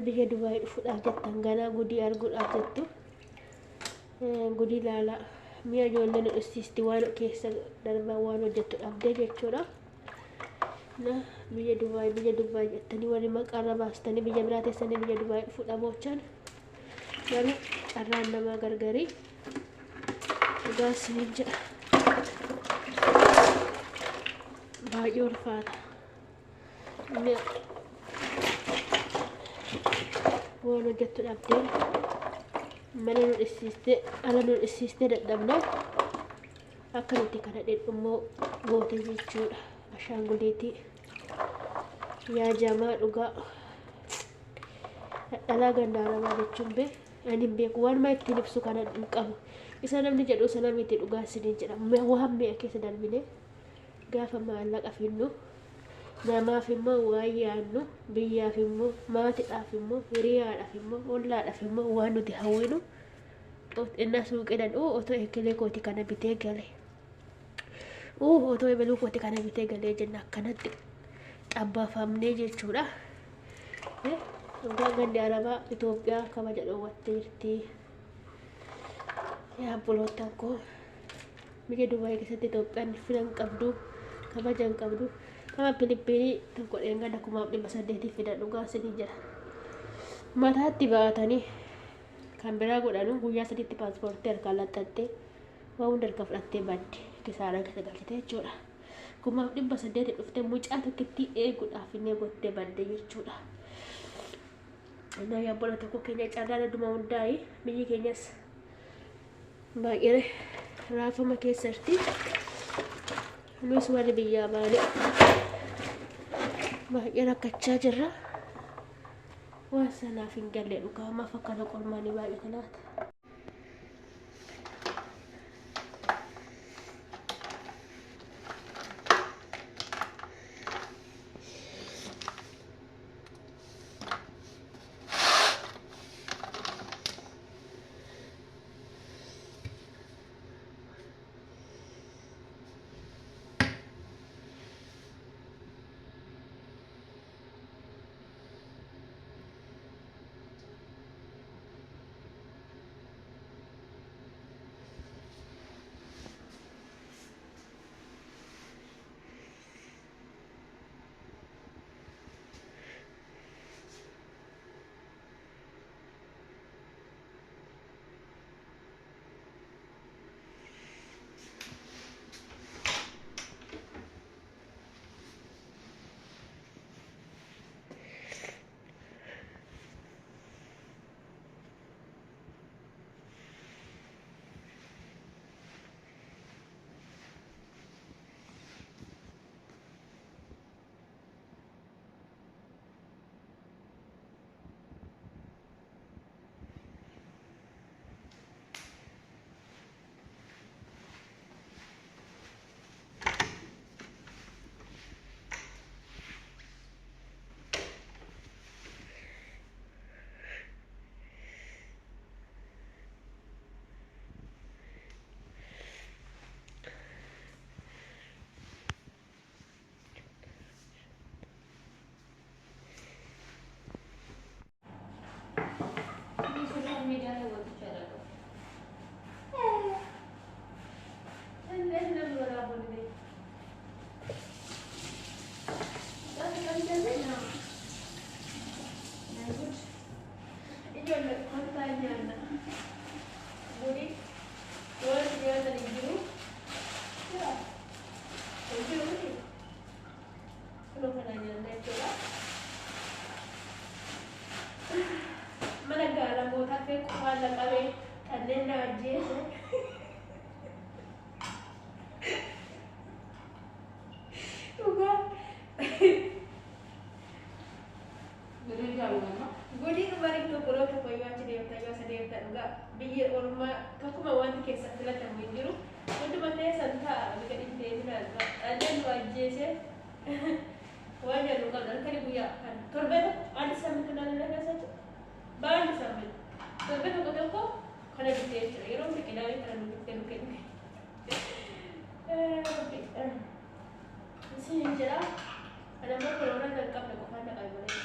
biyya Dubaay dhufuudhaaf jettan ganaa gudii arguudhaaf jettu gudii laala mi'a ijoolleen dhufsiisti waan keessa darbaa waan hojjettu dhabdee jechuudha. Na biyya Dubaay jettanii warri maqaarra baastanii biyya biraa teessanii biyya Dubaay dhufuudhaaf boochaan garuu carraan namaa gargarii dhugaa isiniin jedha. Baay'ee ulfaata. Waan hojjettu dhabdee mana nu dhisiistee ala nu dhisiistee dadhabnaa akka nuti kana dhedhummoo goote jechuudha. Ashaanguliitii yaa jamaa dhugaa dhalaa gandaaramaa jechuun bee ani hin beeku waan maa ittiin ibsu kana hin qabu. Isa namni jedhu sana miti dhugaa isiniin jedha. Waan mi'a keessa darbine gaafa maallaqa finnu namaaf immoo waan yaadnu biyyaaf immoo maatiidhaaf immoo hiriyaadhaaf immoo ollaadhaaf immoo waan nuti hawwinu innaa suuqidhan otoo eekilee kooti kana bitee galee otoo eebaluu kooti kana bitee galee jenna akkanatti xabbaafamnee jechuudha. Dhugaa gandi arabaa Itoophiyaa kabaja dhoowwattee jirti. Yaa obboloottan koo biyya Dubaay keessatti Itoophiyaan filan qabdu kabajan qabdu. Kama Pilippiinii tokko dheengada 1800 fidan dhugaa isinii jira. Mataatti baatanii kan biraa godhanu guyyaa 3 paaspoortii harkaan laxxattee waa hunda harka fudhattee badde kisaaraan keessa galchite jechuudha. 1800 dhuftee mucaa tokkittii eeguudhaaf inni gottee badde jechuudha. Yaa obboloota tokko keenya carraan adduma hundaa'e biyyi keenyas baay'ee raafama keessatti nus warri biyyaa baane baay'ee rakkachaa jirra. Waan sanaaf hin galle dhugaa maaf akkana qormaanii baay'ate laata. Gudi kemarin tu pulau tu koyo aja dia enggak biar orma kakuma wanti kesa telah tamu jiru untuk matanya santa dekat ini benar ada dua aja sih wajar lu kalau kali buya kan korban ada sambil kenal lagi saja bahan sambil korban aku tahu kok karena dia cerita orang berkenal karena mungkin sini jelas ada mau orang tangkap nak kau nak kau boleh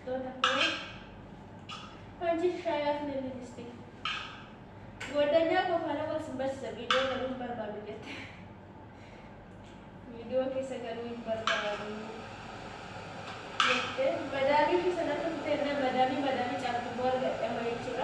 tu. keessa viidiyoo galuu hin barbaadu jette. Viidiyoo keessa galuu hin barbaadu jette. Madaamii fi sanatti madaamii caaltuu argadhama jechuudha.